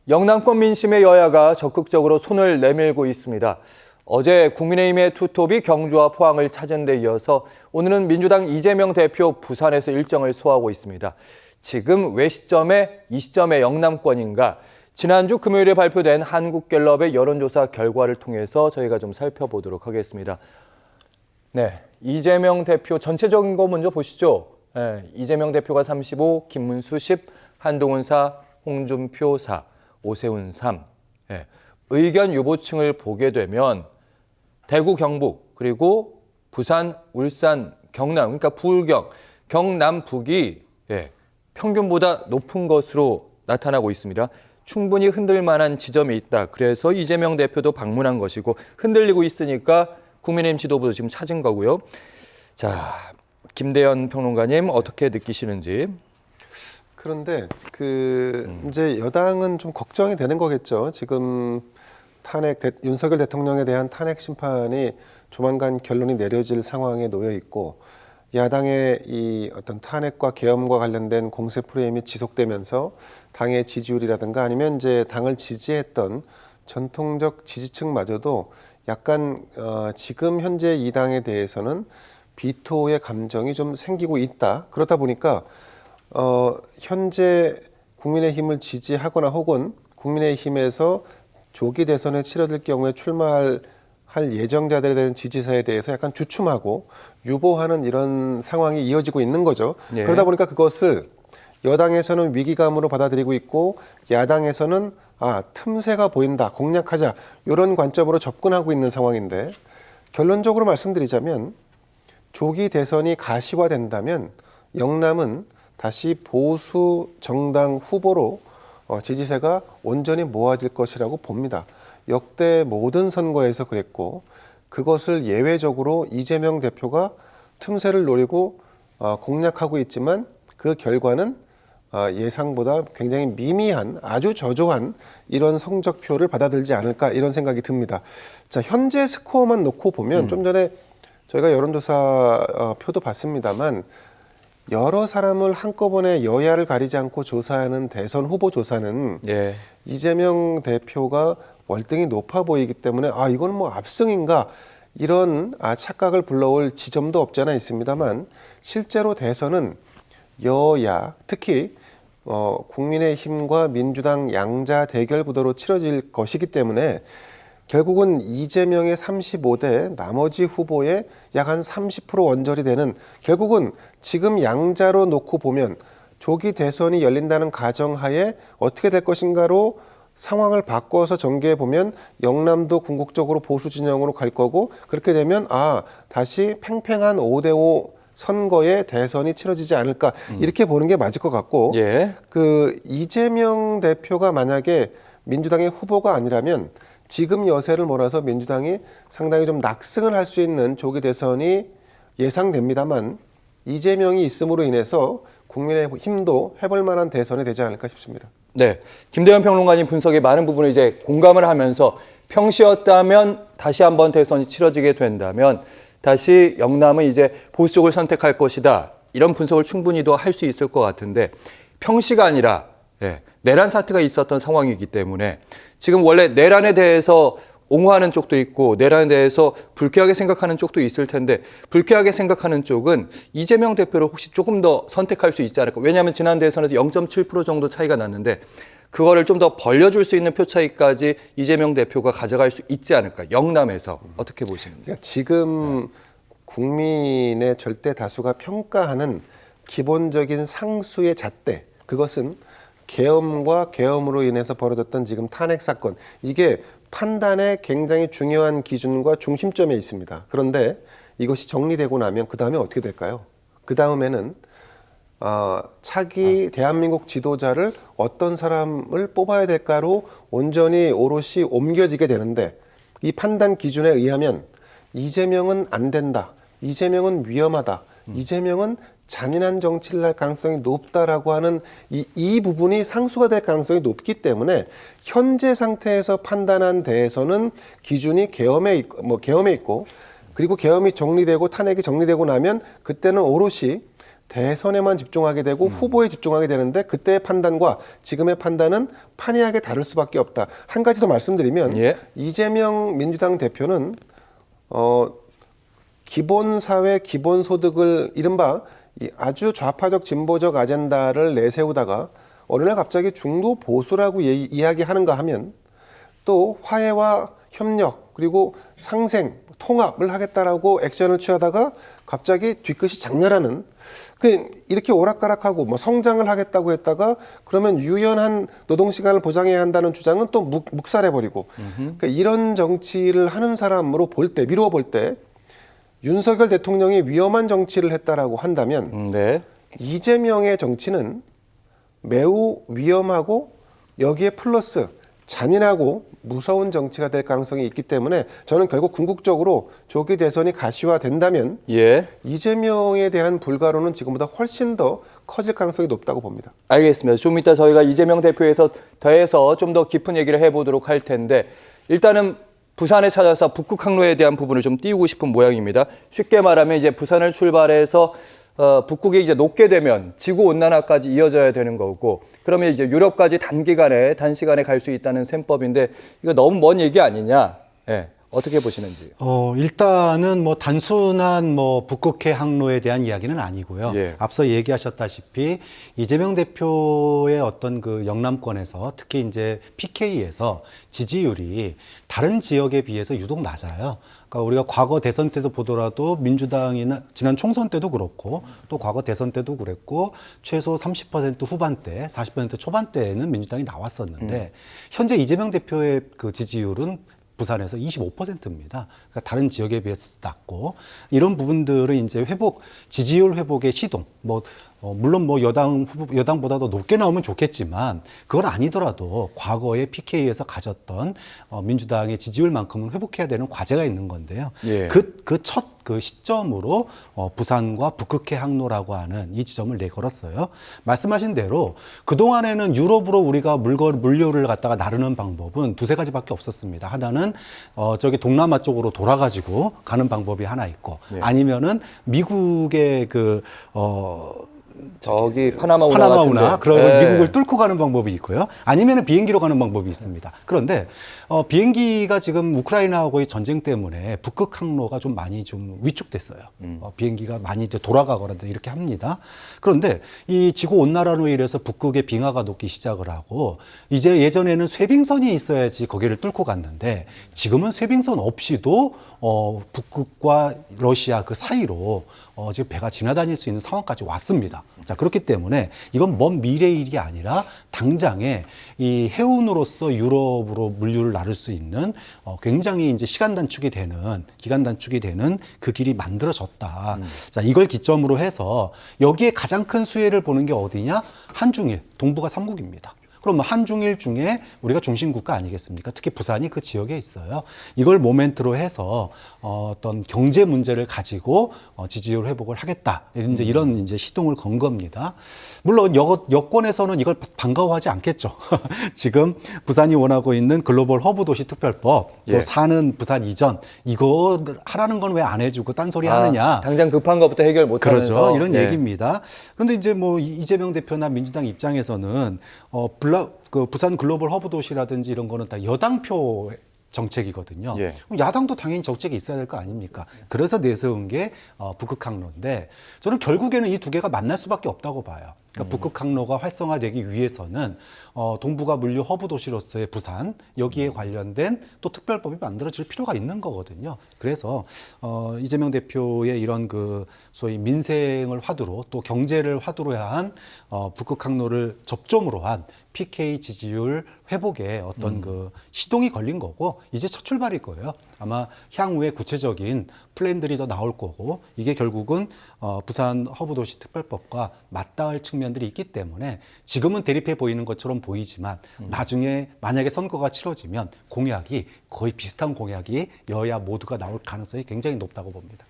영남권 민심의 여야가 적극적으로 손을 내밀고 있습니다. 어제 국민의힘의 투톱이 경주와 포항을 찾은 데 이어서 오늘은 민주당 이재명 대표 부산에서 일정을 소화하고 있습니다. 지금 왜 이 시점에 영남권인가? 지난주 금요일에 발표된 한국갤럽의 여론조사 결과를 통해서 저희가 좀 살펴보도록 하겠습니다. 네, 이재명 대표 전체적인 거 먼저 보시죠. 네, 이재명 대표가 35, 김문수 10, 한동훈 4, 홍준표 4. 오세훈 3. 예. 의견 유보층을 보게 되면 대구, 경북, 그리고 부산, 울산, 경남, 그러니까 부울경, 경남, 북이 평균보다 높은 것으로 나타나고 있습니다. 충분히 흔들 만한 지점이 있다. 그래서 이재명 대표도 방문한 것이고 흔들리고 있으니까 국민의힘 지도부도 지금 찾은 거고요. 자, 김대현 평론가님 어떻게 느끼시는지. 그런데 이제 여당은 좀 걱정이 되는 거겠죠. 지금 윤석열 대통령에 대한 탄핵 심판이 조만간 결론이 내려질 상황에 놓여 있고, 야당의 이 어떤 탄핵과 계엄과 관련된 공세 프레임이 지속되면서 당의 지지율이라든가 아니면 이제 당을 지지했던 전통적 지지층마저도 약간 지금 현재 이 당에 대해서는 비토의 감정이 좀 생기고 있다. 그렇다 보니까 현재 국민의힘을 지지하거나 혹은 국민의힘에서 조기 대선에 치러질 경우에 출마할 예정자들에 대한 지지사에 대해서 약간 주춤하고 유보하는 이런 상황이 이어지고 있는 거죠. 예. 그러다 보니까 그것을 여당에서는 위기감으로 받아들이고 있고, 야당에서는 틈새가 보인다, 공략하자, 이런 관점으로 접근하고 있는 상황인데, 결론적으로 말씀드리자면 조기 대선이 가시화된다면 영남은 다시 보수 정당 후보로 지지세가 온전히 모아질 것이라고 봅니다. 역대 모든 선거에서 그랬고, 그것을 예외적으로 이재명 대표가 틈새를 노리고 공략하고 있지만 그 결과는 예상보다 굉장히 미미한, 아주 저조한 이런 성적표를 받아들이지 않을까, 이런 생각이 듭니다. 자, 현재 스코어만 놓고 보면 좀 전에 저희가 여론조사 표도 봤습니다만, 여러 사람을 한꺼번에 여야를 가리지 않고 조사하는 대선 후보 조사는 이재명 대표가 월등히 높아 보이기 때문에 이건 뭐 압승인가, 이런 착각을 불러올 지점도 없지 않아 있습니다만, 실제로 대선은 여야, 특히 국민의힘과 민주당 양자 대결 구도로 치러질 것이기 때문에 결국은 이재명의 35대 나머지 후보의 약 한 30% 원절이 되는, 결국은 지금 양자로 놓고 보면 조기 대선이 열린다는 가정하에 어떻게 될 것인가로 상황을 바꿔서 전개해 보면 영남도 궁극적으로 보수 진영으로 갈 거고, 그렇게 되면 다시 팽팽한 5대5 선거의 대선이 치러지지 않을까, 이렇게 보는 게 맞을 것 같고, 이재명 대표가 만약에 민주당의 후보가 아니라면 지금 여세를 몰아서 민주당이 상당히 좀 낙승을 할 수 있는 조기 대선이 예상됩니다만, 이재명이 있음으로 인해서 국민의힘도 해볼 만한 대선이 되지 않을까 싶습니다. 네, 김대현 평론가님 분석에 많은 부분을 이제 공감을 하면서, 평시였다면 다시 한번 대선이 치러지게 된다면 다시 영남은 이제 보수 쪽을 선택할 것이다, 이런 분석을 충분히도 할 수 있을 것 같은데, 평시가 아니라 내란 사태가 있었던 상황이기 때문에 지금 원래 내란에 대해서 옹호하는 쪽도 있고 내란에 대해서 불쾌하게 생각하는 쪽도 있을 텐데, 불쾌하게 생각하는 쪽은 이재명 대표를 혹시 조금 더 선택할 수 있지 않을까. 왜냐하면 지난 대선에서 0.7% 정도 차이가 났는데 그거를 좀 더 벌려줄 수 있는 표 차이까지 이재명 대표가 가져갈 수 있지 않을까. 영남에서 어떻게 보시는지. 그러니까 지금 국민의 절대 다수가 평가하는 기본적인 상수의 잣대, 그것은 계엄과 계엄으로 인해서 벌어졌던 지금 탄핵 사건, 이게 판단의 굉장히 중요한 기준과 중심점에 있습니다. 그런데 이것이 정리되고 나면 그 다음에 어떻게 될까요? 그 다음에는 차기 대한민국 지도자를 어떤 사람을 뽑아야 될까로 온전히 오롯이 옮겨지게 되는데, 이 판단 기준에 의하면 이재명은 안 된다, 이재명은 위험하다, 이재명은 잔인한 정치를 할 가능성이 높다라고 하는 이 부분이 상수가 될 가능성이 높기 때문에, 현재 상태에서 판단한 대해서는 기준이 계엄에 있고, 그리고 계엄이 정리되고 탄핵이 정리되고 나면 그때는 오롯이 대선에만 집중하게 되고 후보에 집중하게 되는데 그때의 판단과 지금의 판단은 판이하게 다를 수밖에 없다. 한 가지 더 말씀드리면 예. 이재명 민주당 대표는 기본사회, 기본소득을 이른바 이 아주 좌파적 진보적 아젠다를 내세우다가 어느 날 갑자기 중도 보수라고 이야기하는가 하면 또 화해와 협력 그리고 상생, 통합을 하겠다라고 액션을 취하다가 갑자기 뒤끝이 장렬하는 이렇게 오락가락하고 뭐 성장을 하겠다고 했다가 그러면 유연한 노동시간을 보장해야 한다는 주장은 또 묵살해버리고 그러니까 이런 정치를 하는 사람으로 미루어 볼 때 윤석열 대통령이 위험한 정치를 했다라고 한다면 네. 이재명의 정치는 매우 위험하고 여기에 플러스 잔인하고 무서운 정치가 될 가능성이 있기 때문에 저는 결국 궁극적으로 조기 대선이 가시화된다면 예. 이재명에 대한 불가로는 지금보다 훨씬 더 커질 가능성이 높다고 봅니다. 알겠습니다. 좀 이따 저희가 이재명 대표에서 더해서 좀 더 깊은 얘기를 해보도록 할 텐데 일단은 부산에 찾아서 북극 항로에 대한 부분을 좀 띄우고 싶은 모양입니다. 쉽게 말하면 이제 부산을 출발해서 북극이 이제 녹게 되면 지구 온난화까지 이어져야 되는 거고 그러면 이제 유럽까지 단시간에 갈 수 있다는 셈법인데 이거 너무 먼 얘기 아니냐? 예. 어떻게 보시는지. 일단은 뭐 단순한 뭐 북극해 항로에 대한 이야기는 아니고요. 예. 앞서 얘기하셨다시피 이재명 대표의 어떤 그 영남권에서 특히 이제 PK에서 지지율이 다른 지역에 비해서 유독 낮아요. 그러니까 우리가 과거 대선 때도 보더라도 민주당이나 지난 총선 때도 그렇고 또 과거 대선 때도 그랬고 최소 30% 후반대, 40% 초반대에는 민주당이 나왔었는데 현재 이재명 대표의 그 지지율은 부산에서 25%입니다. 그러니까 다른 지역에 비해서 낮고 이런 부분들은 이제 지지율 회복의 시동, 물론 여당보다도 높게 나오면 좋겠지만 그건 아니더라도 과거에 PK에서 가졌던 민주당의 지지율만큼은 회복해야 되는 과제가 있는 건데요. 예. 그 시점으로 부산과 북극해 항로라고 하는 이 지점을 내걸었어요. 말씀하신 대로 그동안에는 유럽으로 우리가 물류를 갖다가 나르는 방법은 두세 가지밖에 없었습니다. 하나는 저기 동남아 쪽으로 돌아가지고 가는 방법이 하나 있고 예. 아니면은 미국의 저기 파나마 운하 그런 예. 미국을 뚫고 가는 방법이 있고요. 아니면 비행기로 가는 방법이 있습니다. 그런데 비행기가 지금 우크라이나하고의 전쟁 때문에 북극 항로가 좀 많이 좀 위축됐어요. 비행기가 많이 이제 돌아가거나 이렇게 합니다. 그런데 이 지구 온난화로 인해서 북극의 빙하가 녹기 시작을 하고 이제 예전에는 쇄빙선이 있어야지 거기를 뚫고 갔는데 지금은 쇄빙선 없이도 북극과 러시아 그 사이로 지금 배가 지나다닐 수 있는 상황까지 왔습니다. 자, 그렇기 때문에 이건 먼 미래의 일이 아니라 당장에 이 해운으로서 유럽으로 물류를 나를 수 있는 굉장히 이제 기간 단축이 되는 그 길이 만들어졌다. 자, 이걸 기점으로 해서 여기에 가장 큰 수혜를 보는 게 어디냐? 한중일, 동북아 3국입니다. 그럼 한중일 중에 우리가 중심국가 아니겠습니까? 특히 부산이 그 지역에 있어요. 이걸 모멘트로 해서 어떤 경제 문제를 가지고 지지율 회복을 하겠다. 이런 이제 시동을 건 겁니다. 물론 여권에서는 이걸 반가워하지 않겠죠. 지금 부산이 원하고 있는 글로벌 허브 도시 특별법, 또 예. 사는 부산 이전 이거 하라는 건 왜 안 해주고 딴소리 하느냐? 당장 급한 것부터 해결 못 하면서. 그렇죠. 이런 예. 얘기입니다. 그런데 이제 뭐 이재명 대표나 민주당 입장에서는 그 부산 글로벌 허브 도시라든지 이런 거는 다 여당표 정책이거든요. 예. 그럼 야당도 당연히 정책이 있어야 될 거 아닙니까? 그래서 내세운 게 북극 항로인데 저는 결국에는 이 두 개가 만날 수밖에 없다고 봐요. 그러니까 북극 항로가 활성화되기 위해서는 동북아 물류 허브 도시로서의 부산 여기에 관련된 또 특별법이 만들어질 필요가 있는 거거든요. 그래서 이재명 대표의 이런 그 소위 민생을 화두로 또 경제를 화두로 한 북극 항로를 접점으로 한 PK 지지율 회복에 어떤 그 시동이 걸린 거고 이제 첫 출발일 거예요. 아마 향후에 구체적인 플랜들이 더 나올 거고 이게 결국은 부산 허브도시 특별법과 맞닿을 측면들이 있기 때문에 지금은 대립해 보이는 것처럼 보이지만 나중에 만약에 선거가 치러지면 공약이 거의 비슷한 공약이 여야 모두가 나올 가능성이 굉장히 높다고 봅니다.